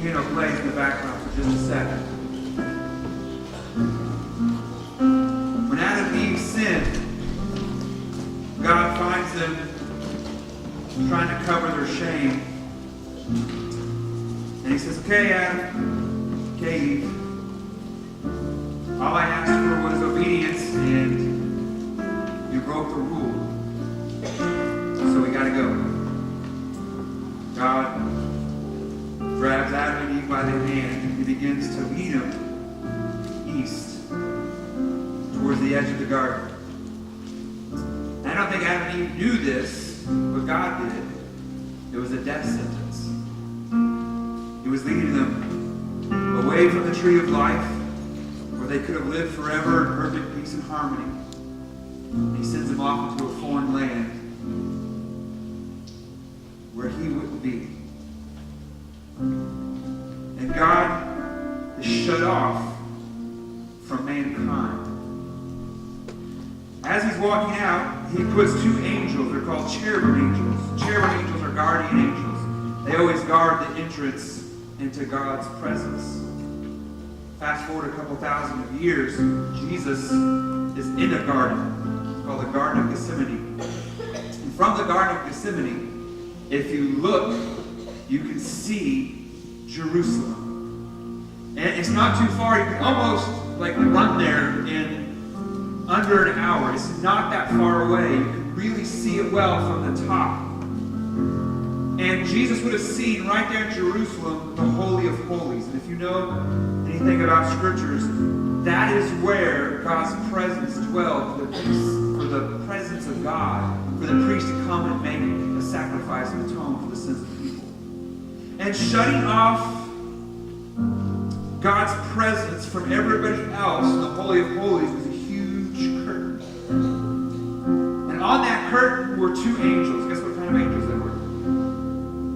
piano plays in the background for just a second. When Adam and Eve sinned, God finds them trying to cover their shame. And he says, okay, Adam, okay, Eve, all I asked for was obedience, and you broke the rule. So we got to go. God grabs Adam and Eve by the hand, and he begins to lead them east towards the edge of the garden. And I don't think Adam and Eve knew this, but God did. It was a death sentence. He was leading them away from the tree of life, where they could have lived forever in perfect peace and harmony. And he sends them off into a foreign land where he wouldn't be. And God is shut off from mankind. As he's walking out, he puts two angels. They're called cherubim angels. Cherubim angels are guardian angels. They always guard the entrance into God's presence. Fast forward a couple thousand of years, Jesus is in a garden. It's called the Garden of Gethsemane. And from the Garden of Gethsemane, if you look, you can see Jerusalem. And it's not too far. You can almost run there in under an hour. It's not that far away. You can really see it well from the top. And Jesus would have seen right there in Jerusalem the Holy of Holies. And if you know anything about Scriptures, that is where God's presence dwelled for the presence of God, for the priest to come and make a sacrifice and atone for the sins of the people. And shutting off God's presence from everybody else in the Holy of Holies was a huge curtain. And on that curtain were two angels. Guess what kind of angels they were?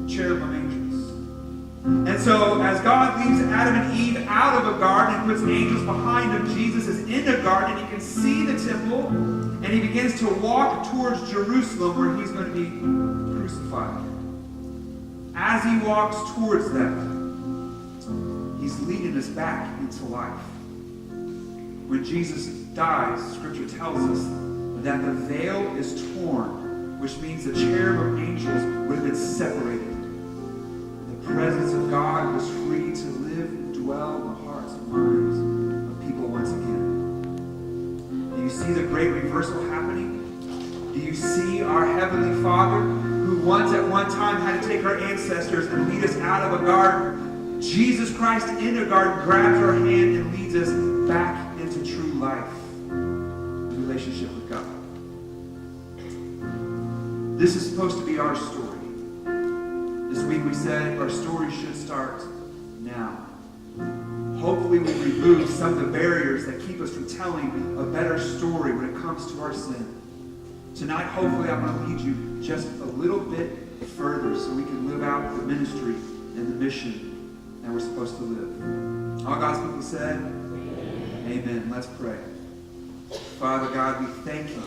Cherubim angels. And so as God leaves Adam and Eve out of a garden and puts angels behind him, Jesus is in the garden. He can see the temple, and he begins to walk towards Jerusalem where he's going to be crucified. As he walks towards that, he's leading us back into life. When Jesus dies, Scripture tells us that the veil is torn, which means the cherubim angels would have been separated. The presence of God was free to live and dwell in the hearts and minds of people once again. Do you see the great reversal happening? Do you see our Heavenly Father, who once at one time had to take our ancestors and lead us out of a garden? Jesus Christ in a garden grabs our hand and leads us back into true life, in relationship with God. This is supposed to be our story. This week we said our story should start now. Hopefully we remove some of the barriers that keep us from telling a better story when it comes to our sin. Tonight, hopefully, I'm going to lead you just a little bit further so we can live out the ministry and the mission that we're supposed to live. All God's people said, Amen. Let's pray. Father God, we thank you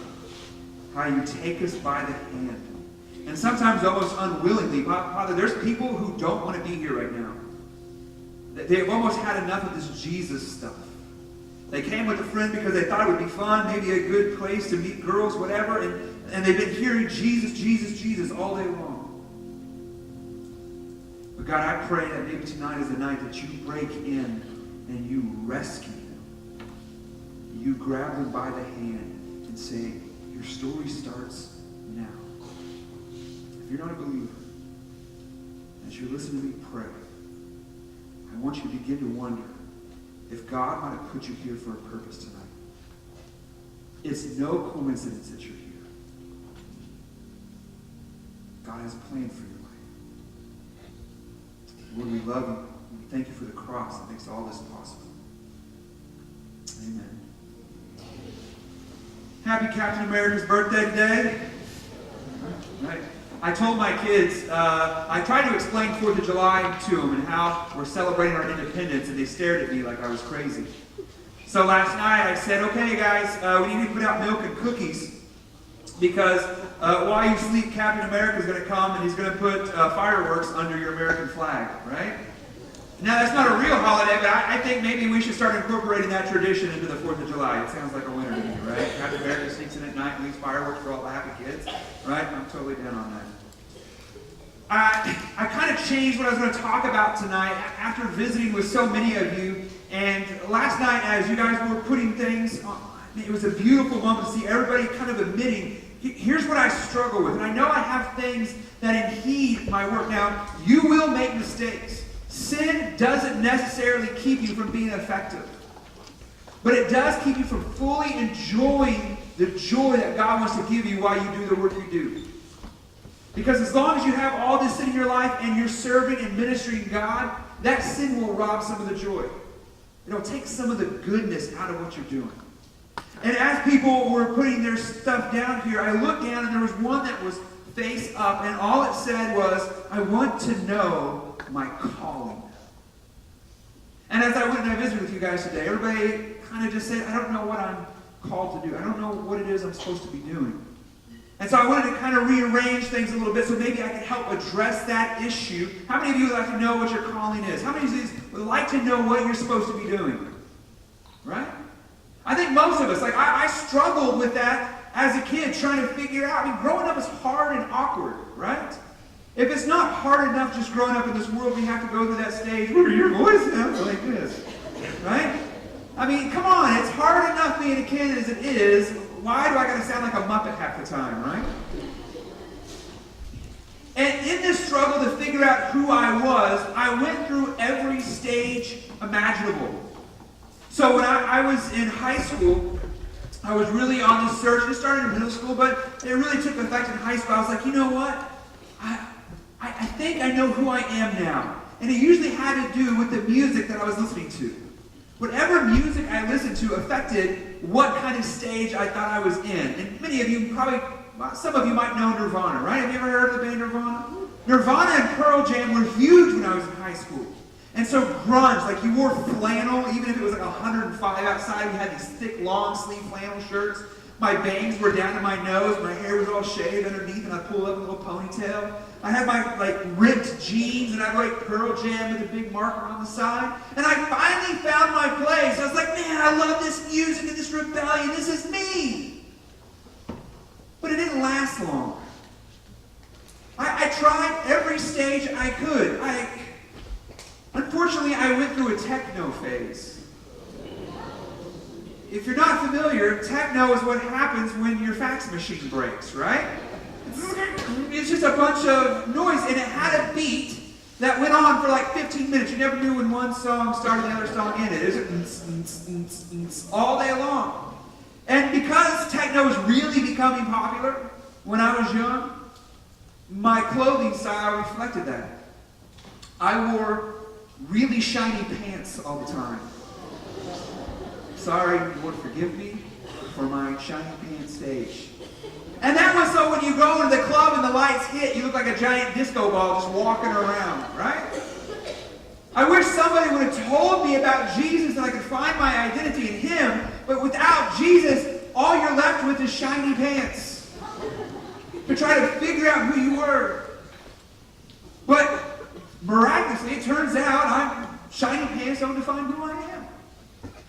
how you take us by the hand. And sometimes almost unwillingly, Father, there's people who don't want to be here right now. They've almost had enough of this Jesus stuff. They came with a friend because they thought it would be fun, maybe a good place to meet girls, whatever, and they've been hearing Jesus, Jesus, Jesus all day long. But God, I pray that maybe tonight is the night that you break in and you rescue them. You grab them by the hand and say, your story starts now. If you're not a believer, as you're listening to me pray, I want you to begin to wonder if God might have put you here for a purpose tonight. It's no coincidence that you're here. God has a plan for your life. Lord, we love you. We thank you for the cross that makes all this possible. Amen. Happy Captain America's birthday today. Right. I told my kids, I tried to explain 4th of July to them and how we're celebrating our independence, and they stared at me like I was crazy. So last night I said, okay guys, we need to put out milk and cookies because while you sleep, Captain America is going to come and he's going to put fireworks under your American flag, right? Now, that's not a real holiday, but I think maybe we should start incorporating that tradition into the 4th of July. It sounds like a winner to me, right? Captain America sneaks in at night and leaves fireworks for all the happy kids, right? I'm totally down on that. I kind of changed what I was going to talk about tonight after visiting with so many of you. And last night, as you guys were putting things on, it was a beautiful moment to see everybody kind of admitting, here's what I struggle with. And I know I have things that impede my work. Now, you will make mistakes. Sin doesn't necessarily keep you from being effective. But it does keep you from fully enjoying the joy that God wants to give you while you do the work you do. Because as long as you have all this sin in your life and you're serving and ministering God, that sin will rob some of the joy. It'll take some of the goodness out of what you're doing. And as people were putting their stuff down here, I looked down and there was one that was face up, and all it said was, I want to know my calling. And as I went and I visited with you guys today, everybody kind of just said, I don't know what I'm called to do. I don't know what it is I'm supposed to be doing. And so I wanted to kind of rearrange things a little bit so maybe I could help address that issue. How many of you would like to know what your calling is? How many of you would like to know what you're supposed to be doing? Right? I think most of us, like I struggled with that as a kid, trying to figure out. I mean, growing up is hard and awkward, right? If it's not hard enough just growing up in this world, we have to go through that stage where your voice sounds like this, right? I mean, come on, it's hard enough being a kid as it is. Why do I got to sound like a Muppet half the time, right? And in this struggle to figure out who I was, I went through every stage imaginable. So when I was in high school, I was really on this search. It started in middle school, but it really took effect in high school. I was like, you know what? I think I know who I am now. And it usually had to do with the music that I was listening to. Whatever music I listened to affected what kind of stage I thought I was in. And many of you probably, some of you might know Nirvana, right? Have you ever heard of the band Nirvana? Nirvana and Pearl Jam were huge when I was in high school. And so grunge, like you wore flannel, even if it was like 105 outside, we had these thick, long sleeve flannel shirts. My bangs were down to my nose, my hair was all shaved underneath, and I pulled up a little ponytail. I had my ripped jeans, and I'd write Pearl Jam with a big marker on the side. And I finally found my place. I was like, man, I love this music and this rebellion. This is me. But it didn't last long. I tried every stage I could. Unfortunately, I went through a techno phase. If you're not familiar, techno is what happens when your fax machine breaks, right? It's just a bunch of noise, and it had a beat that went on for like 15 minutes. You never knew when one song started and the other song ended. It was all day long. And because techno was really becoming popular when I was young, my clothing style reflected that. I wore really shiny pants all the time. Sorry, Lord, forgive me for my shiny pants stage. And that was so when you go into the club and the lights hit, you look like a giant disco ball just walking around, right? I wish somebody would have told me about Jesus and I could find my identity in Him, but without Jesus, all you're left with is shiny pants to try to figure out who you were. But miraculously, it turns out shiny pants don't define who I am.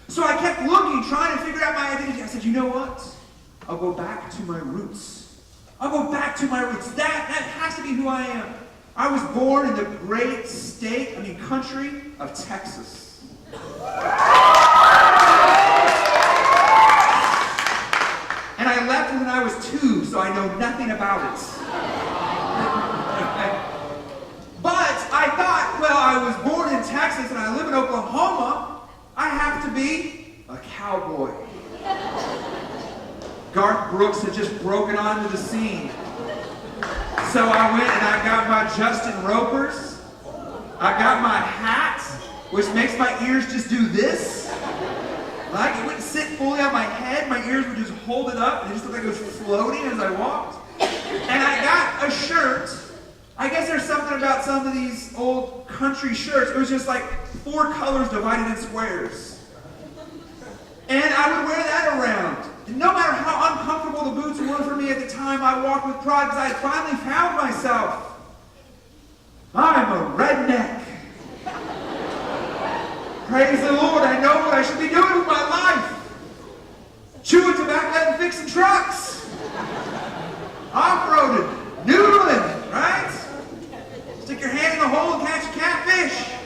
So I kept looking, trying to figure out my identity. I said, you know what? I'll go back to my roots. I'll go back to my roots. That has to be who I am. I was born in the great country of Texas. And I left when I was 2, so I know nothing about it. But I thought, well, I was born in Texas and I live in Oklahoma. I have to be a cowboy. Garth Brooks had just broken onto the scene. So I went and I got my Justin Ropers. I got my hat, which makes my ears just do this. Like, it wouldn't sit fully on my head. My ears would just hold it up, and it just looked like it was floating as I walked. And I got a shirt. I guess there's something about some of these old country shirts. It was just like 4 colors divided in squares. And I would wear that around. And no matter how uncomfortable the boots were for me at the time, I walked with pride because I had finally found myself. I'm a redneck. Praise the Lord, I know what I should be doing with my life. Chewing tobacco and fixing trucks. Off-roading, noodling, right? Stick your hand in the hole and catch a catfish.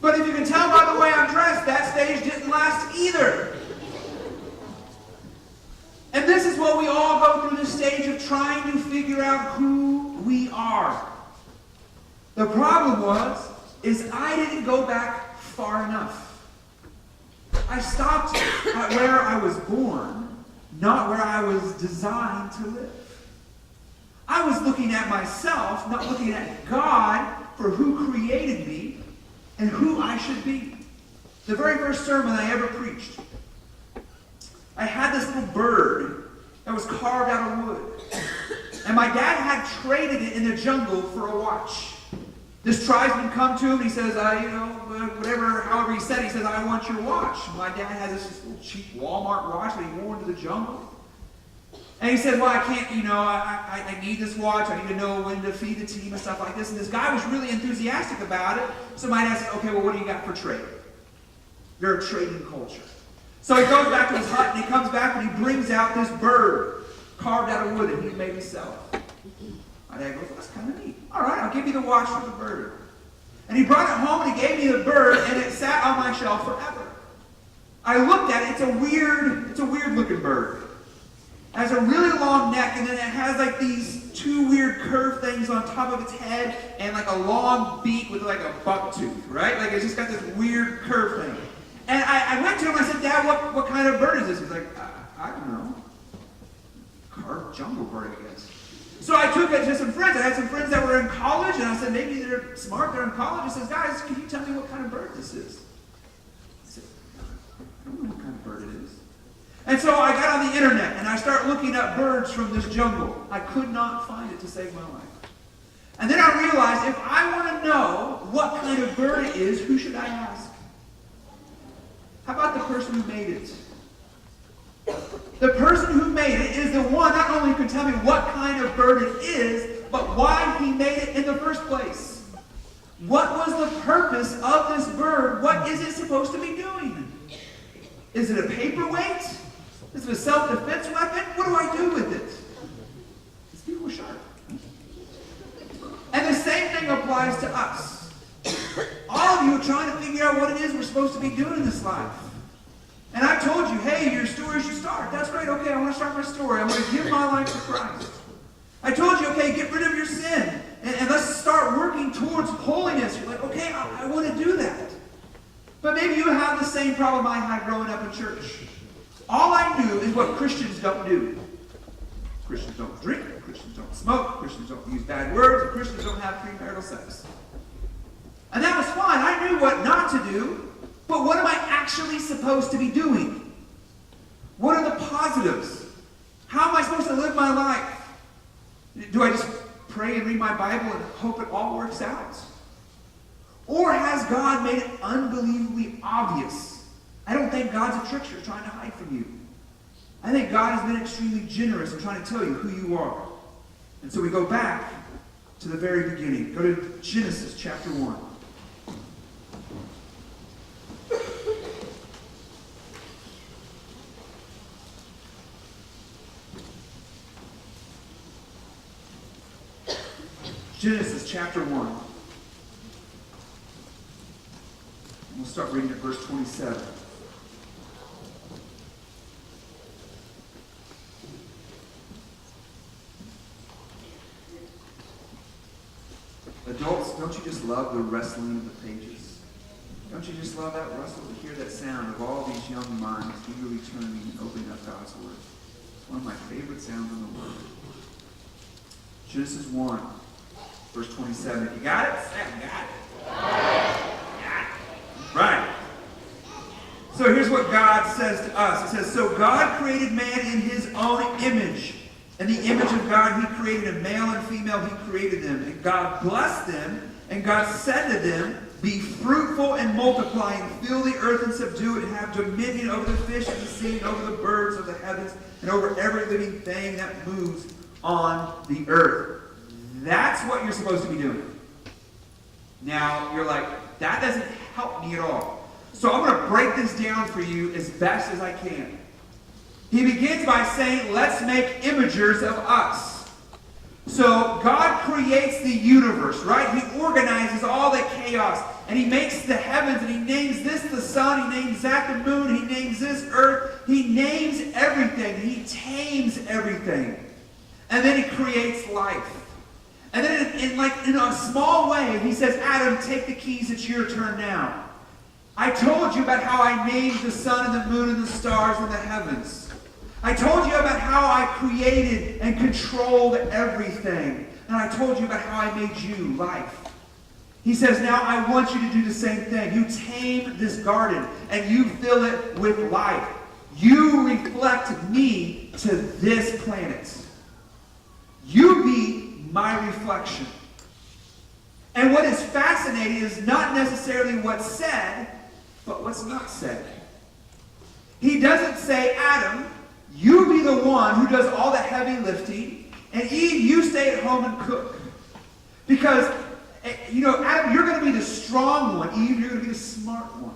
But if you can tell by the way I'm dressed, that stage didn't last either. And this is what we all go through, the stage of trying to figure out who we are. The problem is I didn't go back far enough. I stopped at where I was born, not where I was designed to live. I was looking at myself, not looking at God for who created me and who I should be. The very first sermon I ever preached, I had this little bird that was carved out of wood. And my dad had traded it in the jungle for a watch. This tribesman come to him, he says, however he said, he says, I want your watch. My dad has this little cheap Walmart watch that he wore into the jungle. And he said, well, I can't, I need this watch. I need to know when to feed the team and stuff like this. And this guy was really enthusiastic about it. So my dad said, okay, well, what do you got for trade? You're a trading culture. So he goes back to his hut, and he comes back, and he brings out this bird carved out of wood, and he made himself. My dad goes, well, that's kind of neat. All right, I'll give you the watch for the bird. And he brought it home, and he gave me the bird, and it sat on my shelf forever. I looked at it. It's a weird looking bird. It has a really long neck, and then it has like these two weird curved things on top of its head, and like a long beak with like a buck tooth, right? Like it's just got this weird curved thing. And I went to him, I said, Dad, what kind of bird is this? He's like, I don't know. Carved jungle bird, I guess. So I took it to some friends. I had some friends that were in college, and I said, maybe they're smart, they're in college. I said, guys, can you tell me what kind of bird this is? I said, I don't know what kind of bird it is. And so I got on the internet, and I started looking up birds from this jungle. I could not find it to save my life. And then I realized, if I want to know what kind of bird it is, who should I ask? How about the person who made it? The person who made it is the one not only who can tell me what kind of bird it is, but why he made it in the first place. What was the purpose of this bird? What is it supposed to be doing? Is it a paperweight? Is it a self-defense weapon? What do I do with it? These people are sharp. And the same thing applies to us. All of you are trying to figure out what it is we're supposed to be doing in this life. And I told you, hey, your story should start. That's great. Okay, I want to start my story. I want to give my life to Christ. I told you, okay, get rid of your sin. And let's start working towards holiness. You're like, okay, I want to do that. But maybe you have the same problem I had growing up in church. All I knew is what Christians don't do. Christians don't drink. Christians don't smoke. Christians don't use bad words. And Christians don't have premarital sex. And that was fine. I knew what not to do. But what am I actually supposed to be doing? What are the positives? How am I supposed to live my life? Do I just pray and read my Bible and hope it all works out? Or has God made it unbelievably obvious? I don't think God's a trickster trying to hide from you. I think God has been extremely generous in trying to tell you who you are. And so we go back to the very beginning. Go to Genesis chapter 1. Genesis chapter 1. We'll start reading at verse 27. Adults, don't you just love the rustling of the pages? Don't you just love that rustle, to hear that sound of all these young minds eagerly turning and opening up God's Word? It's one of my favorite sounds in the world. Genesis 1, verse 27. You got it? Got it. Got it. Right. So here's what God says to us. It says, so God created man in his own image. In the image of God, he created a male and female, he created them. And God blessed them, and God said to them, be fruitful and multiply, and fill the earth and subdue it, and have dominion over the fish of the sea, and over the birds of the heavens, and over every living thing that moves on the earth. That's what you're supposed to be doing. Now, you're like, that doesn't help me at all. So I'm going to break this down for you as best as I can. He begins by saying, let's make imagers of us. So God creates the universe, right? He organizes all the chaos. And he makes the heavens, and he names this the sun, he names that the moon, he names this earth. He names everything. He tames everything. And then he creates life. And then in a small way, he says, Adam, take the keys, it's your turn now. I told you about how I named the sun and the moon and the stars and the heavens. I told you about how I created and controlled everything. And I told you about how I made you, life. He says, now I want you to do the same thing. You tame this garden and you fill it with life. You reflect me to this planet. You be my reflection. And what is fascinating is not necessarily what's said, but what's not said. He doesn't say, Adam, you be the one who does all the heavy lifting, and Eve, you stay at home and cook. Because Adam, you're going to be the strong one. Eve, you're going to be the smart one.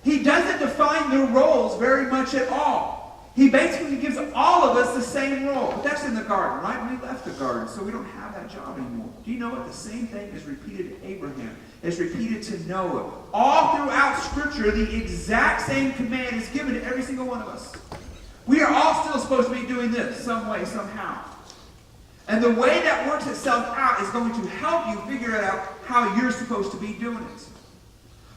He doesn't define their roles very much at all. He basically gives all of us the same role. But that's in the garden, right? We left the garden, so we don't have that job anymore. Do you know what? The same thing is repeated to Abraham. It's repeated to Noah. All throughout Scripture, the exact same command is given to every single one of us. We are all still supposed to be doing this some way, somehow. And the way that works itself out is going to help you figure out how you're supposed to be doing it.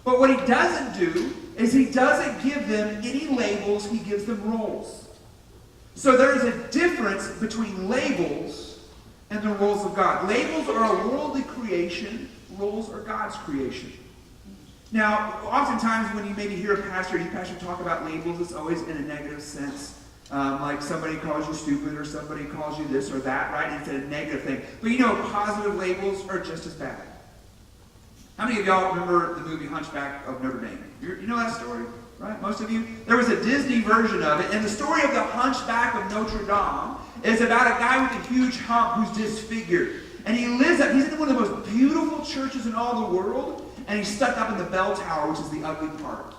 But what he doesn't do is he doesn't give them any labels, he gives them roles. So there is a difference between labels and the roles of God. Labels are a worldly creation, roles are God's creation. Now, oftentimes when you maybe hear a pastor talk about labels, it's always in a negative sense. Like somebody calls you stupid or somebody calls you this or that, right? It's a negative thing. But positive labels are just as bad. How many of y'all remember the movie Hunchback of Notre Dame? You know that story, right? Most of you? There was a Disney version of it, and the story of the Hunchback of Notre Dame is about a guy with a huge hump who's disfigured. And he's in one of the most beautiful churches in all the world, and he's stuck up in the bell tower, which is the ugly part.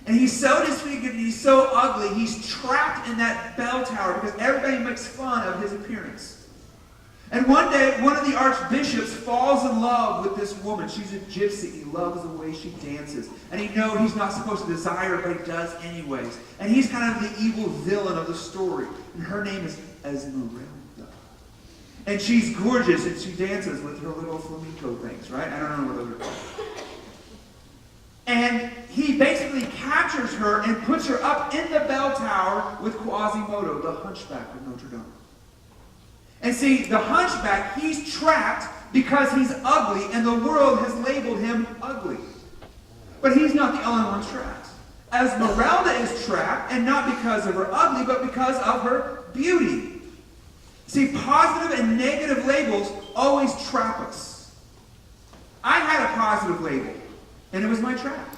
And he's so disfigured and he's so ugly, he's trapped in that bell tower because everybody makes fun of his appearance. And one day, one of the archbishops falls in love with this woman. She's a gypsy. He loves the way she dances. And he knows he's not supposed to desire her, but he does anyways. And he's kind of the evil villain of the story. And her name is Esmeralda. And she's gorgeous, and she dances with her little flamenco things, right? I don't know what those are called. And he basically captures her and puts her up in the bell tower with Quasimodo, the Hunchback of Notre Dame. And see, the Hunchback, he's trapped because he's ugly, and the world has labeled him ugly. But he's not the only one trapped. Esmeralda is trapped, and not because of her ugly, but because of her beauty. See, positive and negative labels always trap us. I had a positive label. And it was my trap.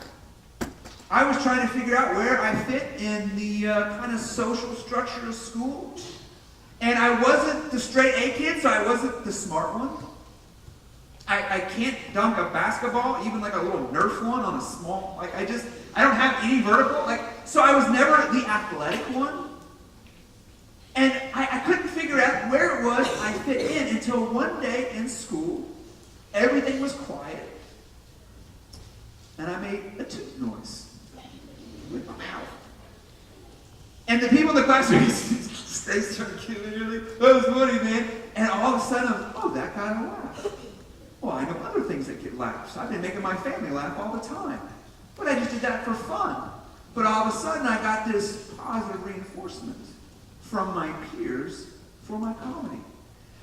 I was trying to figure out where I fit in the kind of social structure of school. And I wasn't the straight A kid, so I wasn't the smart one. I can't dunk a basketball, even like a little Nerf one on a small, I don't have any vertical. So I was never the athletic one. And I couldn't figure out where it was I fit in until one day in school, everything was quiet. And I made a toot noise with my mouth. And the people in the class, they started killing me. That was funny, man. And all of a sudden, that got a laugh. Well, I know other things that get laughs. I've been making my family laugh all the time. But I just did that for fun. But all of a sudden, I got this positive reinforcement from my peers for my comedy.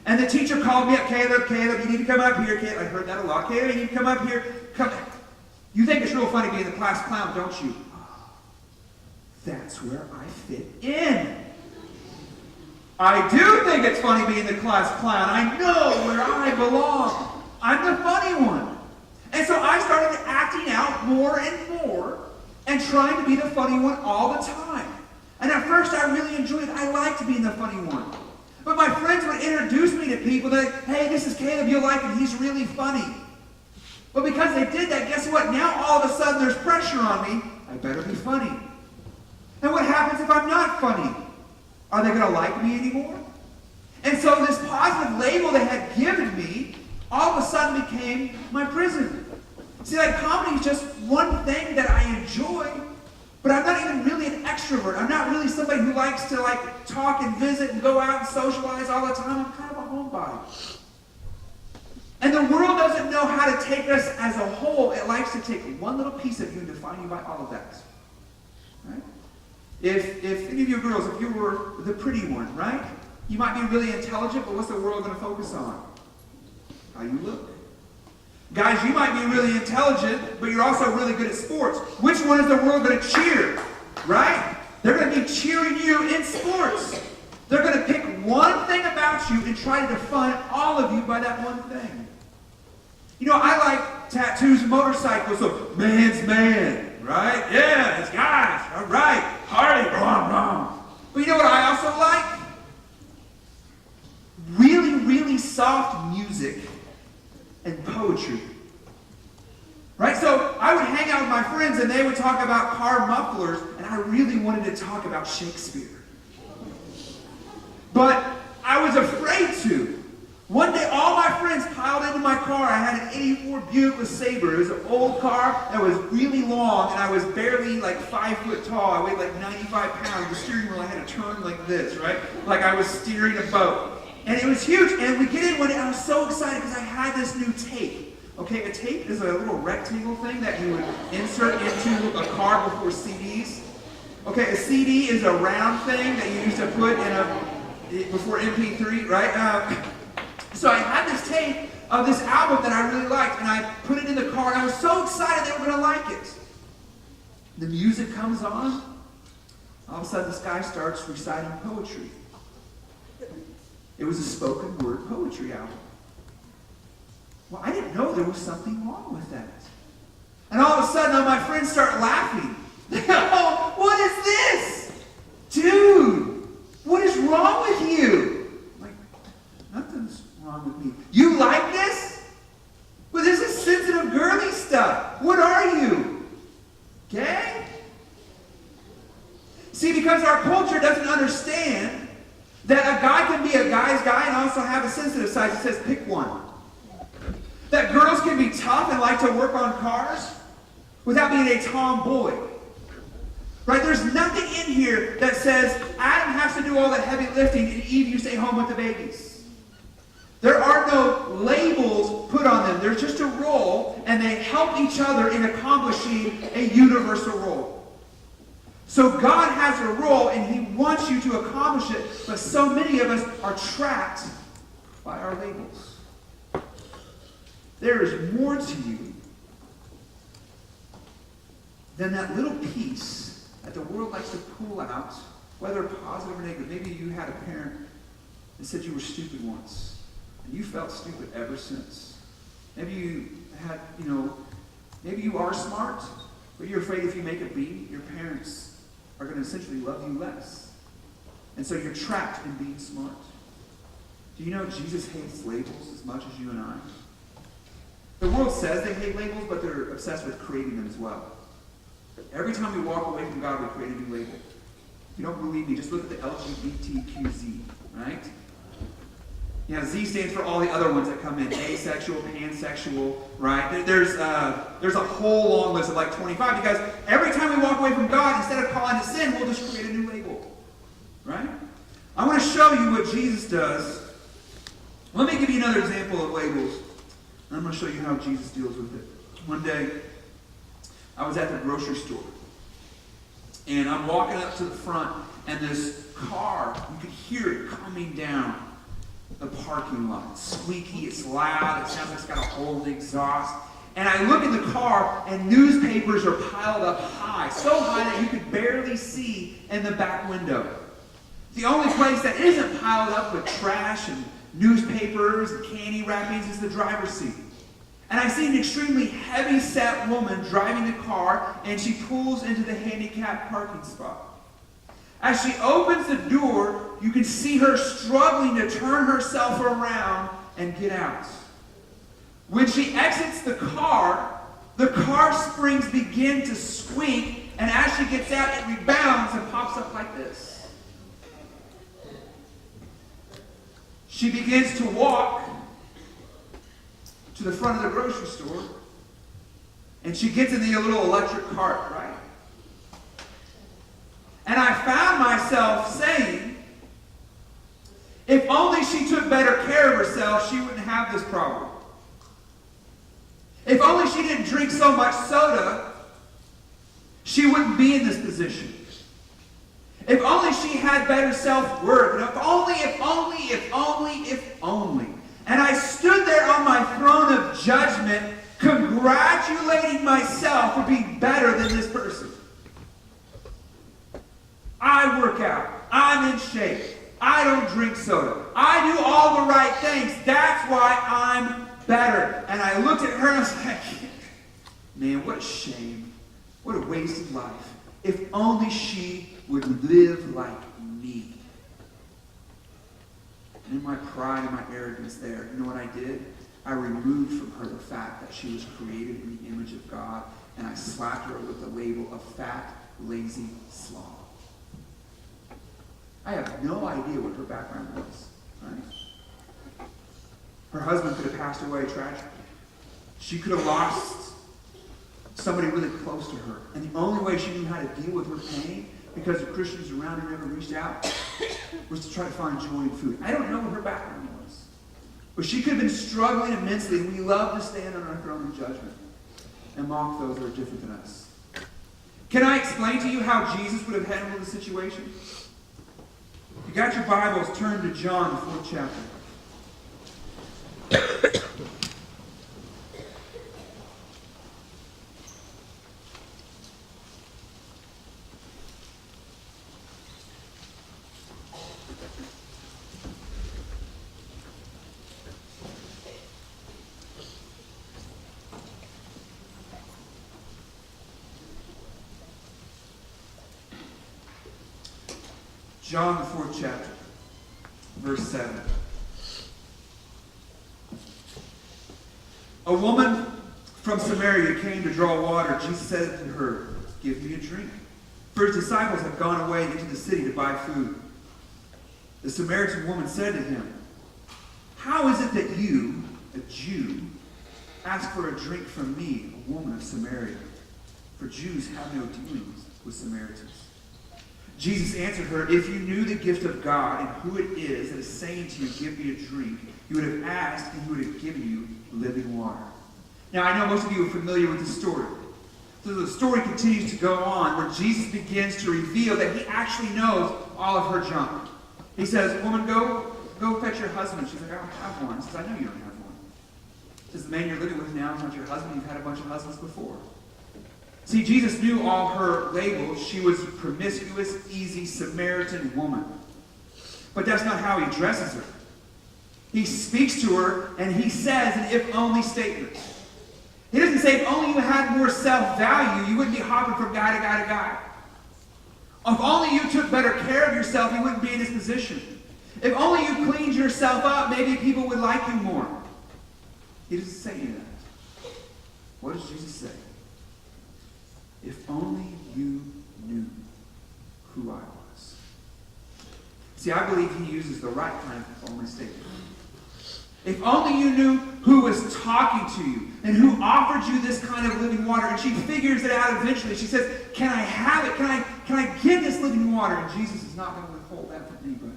And the teacher called me up, Caleb, you need to come up here. Caleb, I heard that a lot. Caleb, you need to come up here. Come. You think it's real funny being the class clown, don't you? That's where I fit in. I do think it's funny being the class clown. I know where I belong. I'm the funny one. And so I started acting out more and more and trying to be the funny one all the time. And at first I really enjoyed it. I liked being the funny one. But my friends would introduce me to people. They're like, hey, this is Caleb. You'll like him. He's really funny. But because they did that, guess what? Now all of a sudden there's pressure on me. I better be funny. And what happens if I'm not funny? Are they going to like me anymore? And so this positive label they had given me all of a sudden became my prison. See, like, comedy is just one thing that I enjoy, but I'm not even really an extrovert. I'm not really somebody who likes to, like, talk and visit and go out and socialize all the time. I'm kind of a homebody. And the world doesn't know how to take us as a whole. It likes to take one little piece of you and define you by all of that. Right? If any of you girls, if you were the pretty one, right? You might be really intelligent, but what's the world going to focus on? How you look. Guys, you might be really intelligent, but you're also really good at sports. Which one is the world going to cheer? Right? They're going to be cheering you in sports. They're going to pick one thing about you and try to define all of you by that one thing. You know, I like tattoos and motorcycles, so man's man, right? Yeah, it's guys, all right, Harley, wrong. But you know what I also like? Really, really soft music and poetry. Right? So I would hang out with my friends and they would talk about car mufflers, and I really wanted to talk about Shakespeare. But I was afraid to. One day, all my friends piled into my car. I had an 84 Buick LeSabre. It was an old car that was really long, and I was barely like 5 foot tall. I weighed like 95 pounds. The steering wheel, I had to turn like this, right? Like I was steering a boat. And it was huge. And we get in one day, I was so excited because I had this new tape. Okay, a tape is a little rectangle thing that you would insert into a car before CDs. Okay, a CD is a round thing that you used to put in before MP3, right? So I had this tape of this album that I really liked, and I put it in the car, and I was so excited they were going to like it. The music comes on. All of a sudden, this guy starts reciting poetry. It was a spoken word poetry album. Well, I didn't know there was something wrong with that. And all of a sudden, all my friends start laughing. They go, "Oh, what is this? Dude, what is wrong with you?" I'm like, nothing's wrong with me. You like this? Well, this is sensitive, girly stuff. What are you? Gay? See, because our culture doesn't understand that a guy can be a guy's guy and also have a sensitive side. It says pick one. That girls can be tough and like to work on cars without being a tomboy. Right? There's nothing in here that says Adam has to do all the heavy lifting and Eve, you stay home with the babies. There are no labels put on them. There's just a role, and they help each other in accomplishing a universal role. So God has a role, and He wants you to accomplish it, but so many of us are trapped by our labels. There is more to you than that little piece that the world likes to pull out, whether positive or negative. Maybe you had a parent that said you were stupid once, and you felt stupid ever since. Maybe you had, maybe you are smart, but you're afraid if you make a B, your parents are going to essentially love you less. And so you're trapped in being smart. Do you know Jesus hates labels as much as you and I? The world says they hate labels, but they're obsessed with creating them as well. Every time we walk away from God, we create a new label. If you don't believe me, just look at the LGBTQZ, right? Z stands for all the other ones that come in. Asexual, pansexual, right? There's a whole long list of like 25, because every time we walk away from God, instead of calling it sin, we'll just create a new label, right? I want to show you what Jesus does. Let me give you another example of labels. And I'm going to show you how Jesus deals with it. One day, I was at the grocery store, and I'm walking up to the front, and this car, you could hear it coming down the parking lot. It's squeaky, it's loud, it sounds like it's got a hole in the exhaust. And I look in the car, and newspapers are piled up high, so high that you could barely see in the back window. The only place that isn't piled up with trash and newspapers and candy wrappings is the driver's seat. And I see an extremely heavy-set woman driving the car, and she pulls into the handicapped parking spot. As she opens the door, you can see her struggling to turn herself around and get out. When she exits the car springs begin to squeak, and as she gets out, it rebounds and pops up like this. She begins to walk to the front of the grocery store, and she gets in the little electric cart, right? And I found myself saying, if only she took better care of herself, she wouldn't have this problem. If only she didn't drink so much soda, she wouldn't be in this position. If only she had better self-worth. If only. And I stood there on my throne of judgment, congratulating myself for being better than this person. I work out. I'm in shape. I don't drink soda. I do all the right things. That's why I'm better. And I looked at her and I was like, man, what a shame. What a waste of life. If only she would live like me. And in my pride and my arrogance there, you know what I did? I removed from her the fact that she was created in the image of God, and I slapped her with the label of fat, lazy slob. I have no idea what her background was. Right? Her husband could have passed away tragically. She could have lost somebody really close to her. And the only way she knew how to deal with her pain, because the Christians around her never reached out, was to try to find joy in food. I don't know what her background was. But she could have been struggling immensely, and we love to stand on our throne of judgment and mock those that are different than us. Can I explain to you how Jesus would have handled the situation? If you got your Bibles, turn to John, the 4th chapter. John, the 4th chapter, verse 7. A woman from Samaria came to draw water. Jesus said to her, "Give me a drink." For his disciples had gone away into the city to buy food. The Samaritan woman said to him, "How is it that you, a Jew, ask for a drink from me, a woman of Samaria? For Jews have no dealings with Samaritans." Jesus answered her, "If you knew the gift of God and who it is that is saying to you, 'Give me a drink,' you would have asked and he would have given you living water." Now, I know most of you are familiar with the story. So the story continues to go on where Jesus begins to reveal that he actually knows all of her junk. He says, "Woman, go fetch your husband." She's like, "I don't have one." He says, "I know you don't have one." He says, "The man you're living with now is not your husband. You've had a bunch of husbands before." See, Jesus knew all her labels. She was a promiscuous, easy Samaritan woman. But that's not how he addresses her. He speaks to her, and he says an if-only statement. He doesn't say, if only you had more self-value, you wouldn't be hopping from guy to guy to guy. If only you took better care of yourself, you wouldn't be in this position. If only you cleaned yourself up, maybe people would like you more. He doesn't say any of that. What does Jesus say? If only you knew who I was. See, I believe he uses the right kind of only statement. If only you knew who was talking to you and who offered you this kind of living water. And she figures it out eventually. She says, "Can I have it? Can I get this living water?" And Jesus is not going to withhold that from anybody.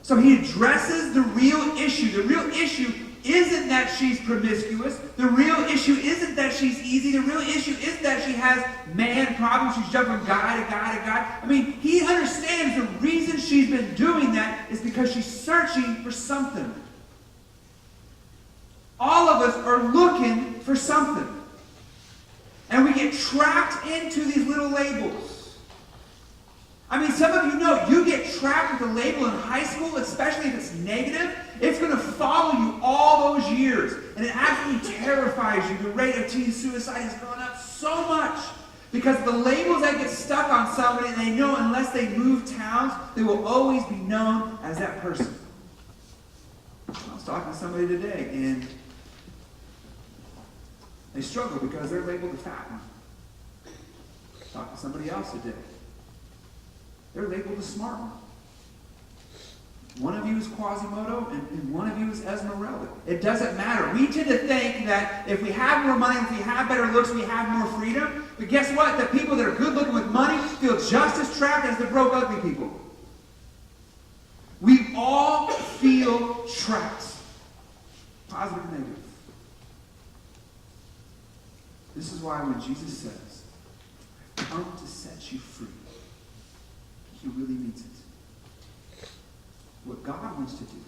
So he addresses the real issue. The real issue isn't that she's promiscuous. The real issue isn't that she's easy. The real issue isn't that she has man problems. She's jumping from guy to guy to guy. I mean, he understands the reason she's been doing that is because she's searching for something. All of us are looking for something. And we get trapped into these little labels. I mean, some of you know, you get trapped with a label in high school, especially if it's negative. It's going to follow you all those years. And it absolutely terrifies you. The rate of teen suicide has gone up so much because the labels that get stuck on somebody, they know unless they move towns, they will always be known as that person. I was talking to somebody today, and they struggle because they're labeled the fat one. Talking to somebody else today. They're labeled the smart one. One of you is Quasimodo, and one of you is Esmeralda. It doesn't matter. We tend to think that if we have more money, if we have better looks, we have more freedom. But guess what? The people that are good looking with money feel just as trapped as the broke, ugly people. We all feel trapped. Positive and negative. This is why when Jesus says, "I've come to set you free," he really means it. What God wants to do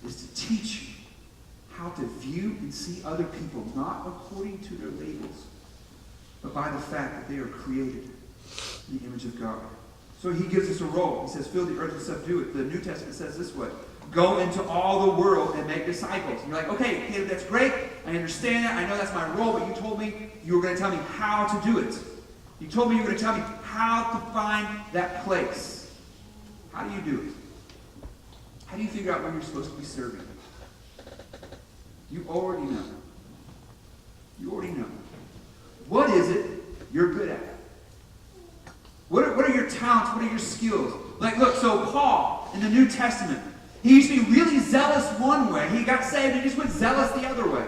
is to teach you how to view and see other people, not according to their labels, but by the fact that they are created in the image of God. So he gives us a role. He says, fill the earth and subdue it. The New Testament says this way: go into all the world and make disciples. And you're like, okay, Caleb, that's great. I understand that. I know that's my role, but you told me you were going to tell me how to do it. You told me you were going to tell me how to find that place. How do you do it? How do you figure out when you're supposed to be serving? You already know. You already know. What is it you're good at? What are your talents? What are your skills? Like, look, so Paul in the New Testament, he used to be really zealous one way. He got saved and just went zealous the other way.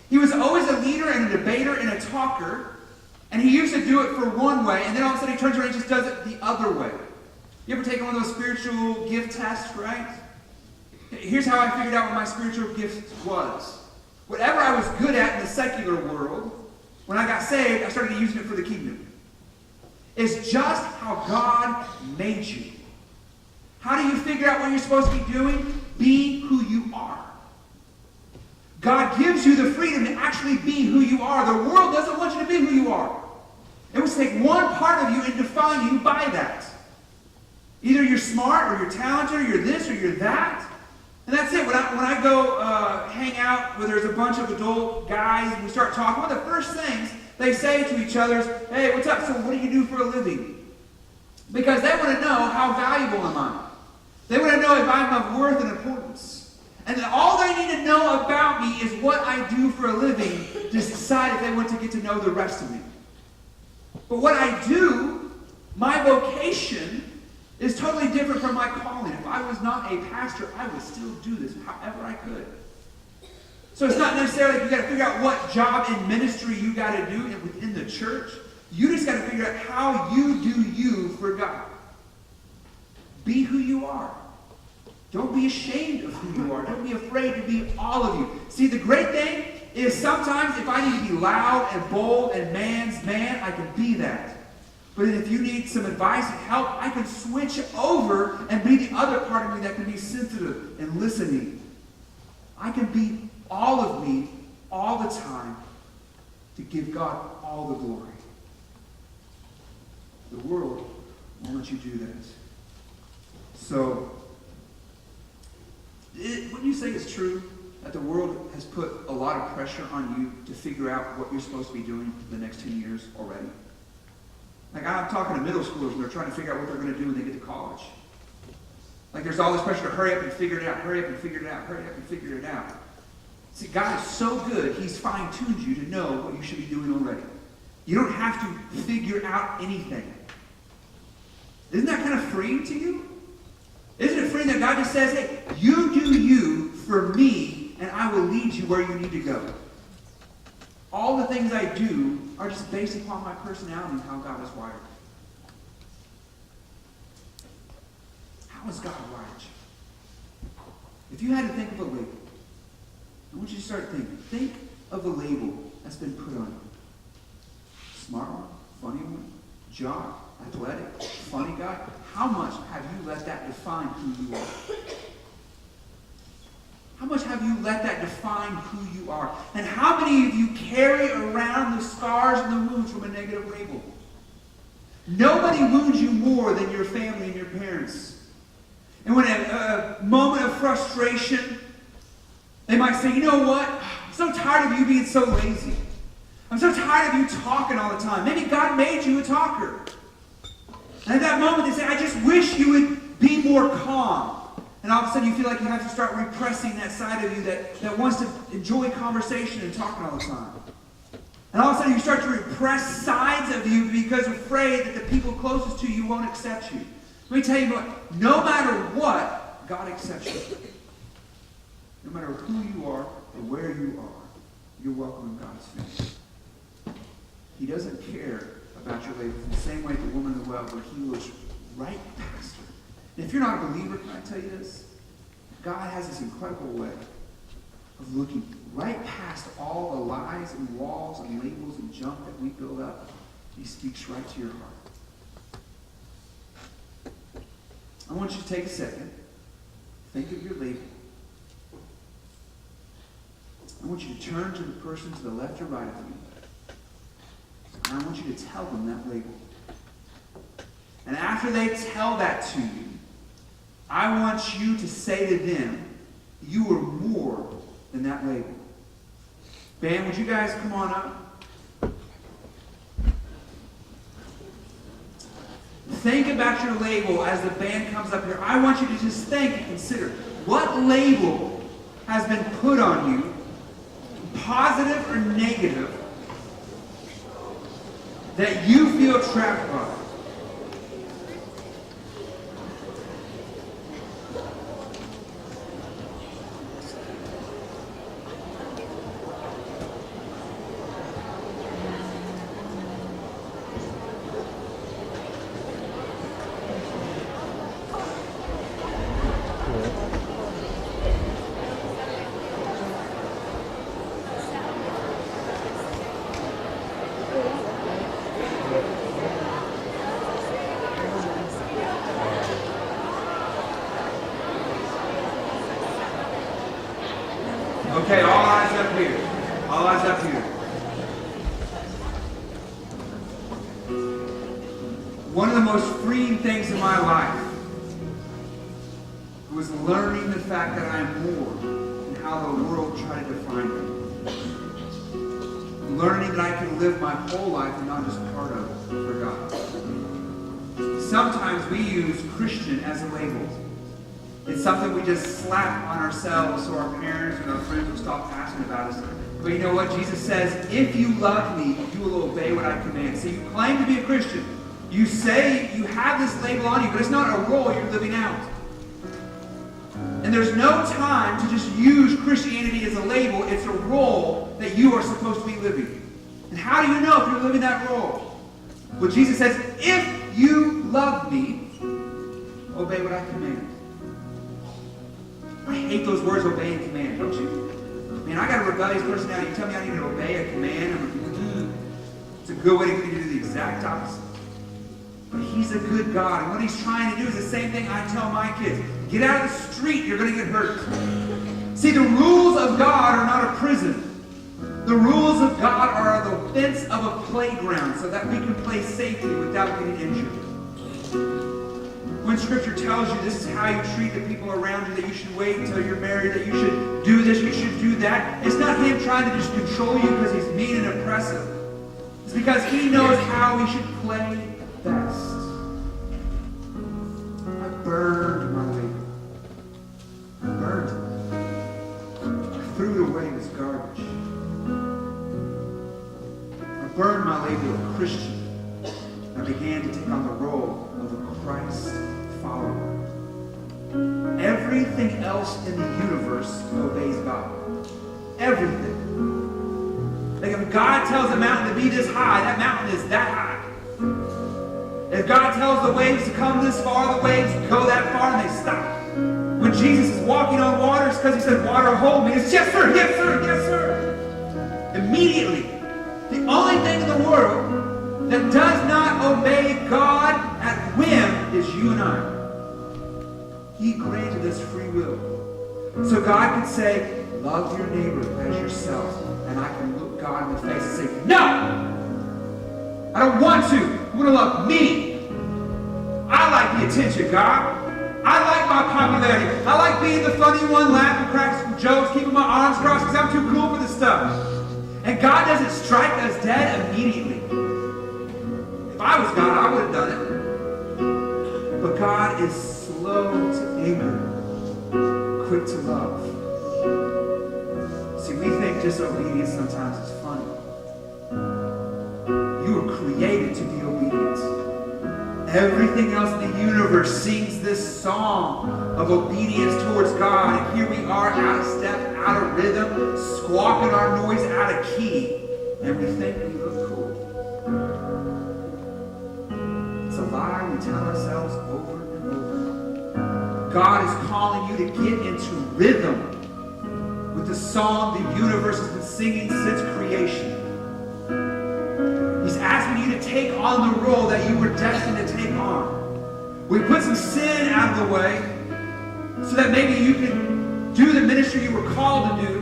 He was always a leader and a debater and a talker, and he used to do it for one way, and then all of a sudden he turns around and just does it the other way. You ever taken one of those spiritual gift tests, right? Here's how I figured out what my spiritual gift was. Whatever I was good at in the secular world, when I got saved, I started using it for the kingdom. It's just how God made you. How do you figure out what you're supposed to be doing? Be who you are. God gives you the freedom to actually be who you are. The world doesn't want you to be who you are. It would take one part of you and define you by that. Either you're smart, or you're talented, or you're this, or you're that. And that's it. When I go hang out where there's a bunch of adult guys and we start talking, one of the first things they say to each other is, "Hey, what's up? So what do you do for a living?" Because they want to know, how valuable am I? They want to know if I'm of worth and importance. And then all they need to know about me is what I do for a living to decide if they want to get to know the rest of me. But what I do, my vocation, is totally different from my calling. If I was not a pastor, I would still do this however I could. So it's not necessarily like you got to figure out what job in ministry you got to do within the church. You just got to figure out how you do you for God. Be who you are. Don't be ashamed of who you are. Don't be afraid to be all of you. See, the great thing is sometimes if I need to be loud and bold and man's man, I can be that. But if you need some advice and help, I can switch over and be the other part of me that can be sensitive and listening. I can be all of me all the time to give God all the glory. The world won't let you do that. So, wouldn't you say it's true that the world has put a lot of pressure on you to figure out what you're supposed to be doing for the next 10 years already? Like, I'm talking to middle schoolers and they're trying to figure out what they're going to do when they get to college. Like, there's all this pressure to hurry up and figure it out, hurry up and figure it out, hurry up and figure it out. See, God is so good, He's fine-tuned you to know what you should be doing already. You don't have to figure out anything. Isn't that kind of freeing to you? Isn't it freeing that God just says, hey, you do you for me, and I will lead you where you need to go. All the things I do are just based upon my personality and how God has wired me. How has God wired you? If you had to think of a label, I want you to start thinking. Think of a label that's been put on you. Smart one, funny one, jock, athletic, funny guy. How much have you let that define who you are? How much have you let that define who you are? And how many of you carry around the scars and the wounds from a negative label? Nobody wounds you more than your family and your parents. And when a moment of frustration, they might say, you know what? I'm so tired of you being so lazy. I'm so tired of you talking all the time. Maybe God made you a talker. And at that moment they say, I just wish you would be more calm. And all of a sudden you feel like you have to start repressing that side of you that wants to enjoy conversation and talking all the time. And all of a sudden you start to repress sides of you because you're afraid that the people closest to you won't accept you. Let me tell you what, no matter what, God accepts you. No matter who you are or where you are, you're welcome in God's family. He doesn't care about your labels in the same way the woman in the well, where he looks right past her. And if you're not a believer, can I tell you this? God has this incredible way of looking right past all the lies and walls and labels and junk that we build up. He speaks right to your heart. I want you to take a second. Think of your label. I want you to turn to the person to the left or right of you. And I want you to tell them that label. And after they tell that to you, I want you to say to them, you are more than that label. Band, would you guys come on up? Think about your label as the band comes up here. I want you to just think and consider, what label has been put on you, positive or negative, that you feel trapped by? Okay, all eyes up here. All eyes up here. One of the most freeing things in my life was learning the fact that I am more than how the world tried to define me. Learning that I can live my whole life and not just part of it for God. Sometimes we use Christian as a label. It's something we just slap on ourselves so our parents and our friends will stop asking about us. But you know what? Jesus says, if you love me, you will obey what I command. So you claim to be a Christian. You say you have this label on you, but it's not a role you're living out. And there's no time to just use Christianity as a label. It's a role that you are supposed to be living. And how do you know if you're living that role? Well, Jesus says, if you love me, obey what I command. I hate those words, obey and command, don't you? Man, I got a rebellious personality. You tell me I need to obey a command, it's a good way to get me to do the exact opposite. But he's a good God, and what he's trying to do is the same thing I tell my kids. Get out of the street, you're going to get hurt. See, the rules of God are not a prison. The rules of God are the fence of a playground so that we can play safely without getting injured. When Scripture tells you this is how you treat the people around you, that you should wait until you're married, that you should do this, you should do that, it's not him trying to just control you because he's mean and oppressive. It's because he knows how we should play best. I burned my label. I burned it. I threw it away as garbage. I burned my label of Christian. I began to take on the role of a Christ follower. Everything else in the universe obeys God. Everything. Like if God tells a mountain to be this high, that mountain is that high. If God tells the waves to come this far, the waves go that far and they stop. When Jesus is walking on water, it's because he said, water hold me. It's yes sir, yes sir, yes sir. Immediately. The only thing in the world that does not obey God at whim is you and I. He granted us free will. So God could say, love your neighbor as yourself. And I can look God in the face and say, no! I don't want to. I want to love me. I like the attention, God. I like my popularity. I like being the funny one, laughing, cracking jokes, keeping my arms crossed because I'm too cool for this stuff. And God doesn't strike us dead immediately. If I was God, I would have done it. But God is slow to anger. quick to love. See, we think disobedience sometimes is funny. You were created to be obedient. Everything else in the universe sings this song of obedience towards God. And here we are, out of step, out of rhythm, squawking our noise out of key. And we think we look cool. It's a lie we tell ourselves over and over. God is calling you to get into rhythm with the song the universe has been singing since creation. He's asking you to take on the role that you were destined to take on. We put some sin out of the way so that maybe you can do the ministry you were called to do.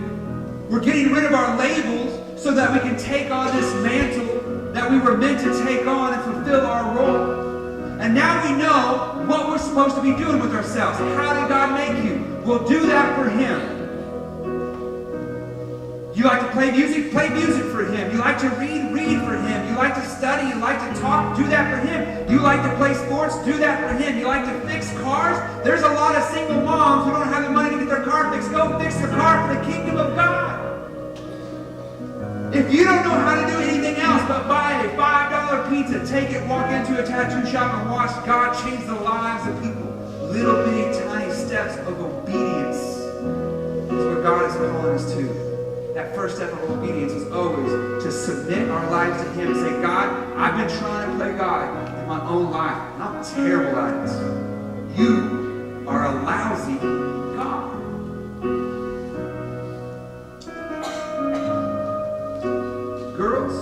We're getting rid of our labels so that we can take on this mantle that we were meant to take on and fulfill our role. And now we know what we're supposed to be doing with ourselves. How did God make you? We'll do that for Him. You like to play music? Play music for Him. You like to read? Read for Him. You like to study? You like to talk? Do that for Him. You like to play sports? Do that for Him. You like to fix cars? There's a lot of single moms who don't have the money to get their car fixed. Go fix their car for the kingdom of God. If you don't know how to do anything else but buy a $5 pizza, take it, walk into a tattoo shop and watch God change the lives of people. Little bitty tiny steps of obedience is what God is calling us to. That first step of obedience is always to submit our lives to Him and say, God, I've been trying to play God in my own life, and I'm terrible at it. You are a lousy God. Girls,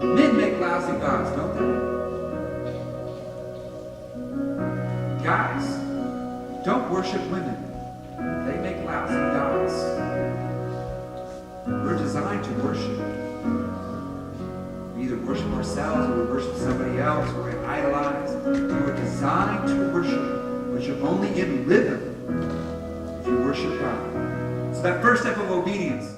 men make lousy gods, don't they? Guys, don't worship women. They make lousy gods. We're designed to worship. We either worship ourselves or we worship somebody else or we idolize. We were designed to worship, but you're only in rhythm if you worship God. So that first step of obedience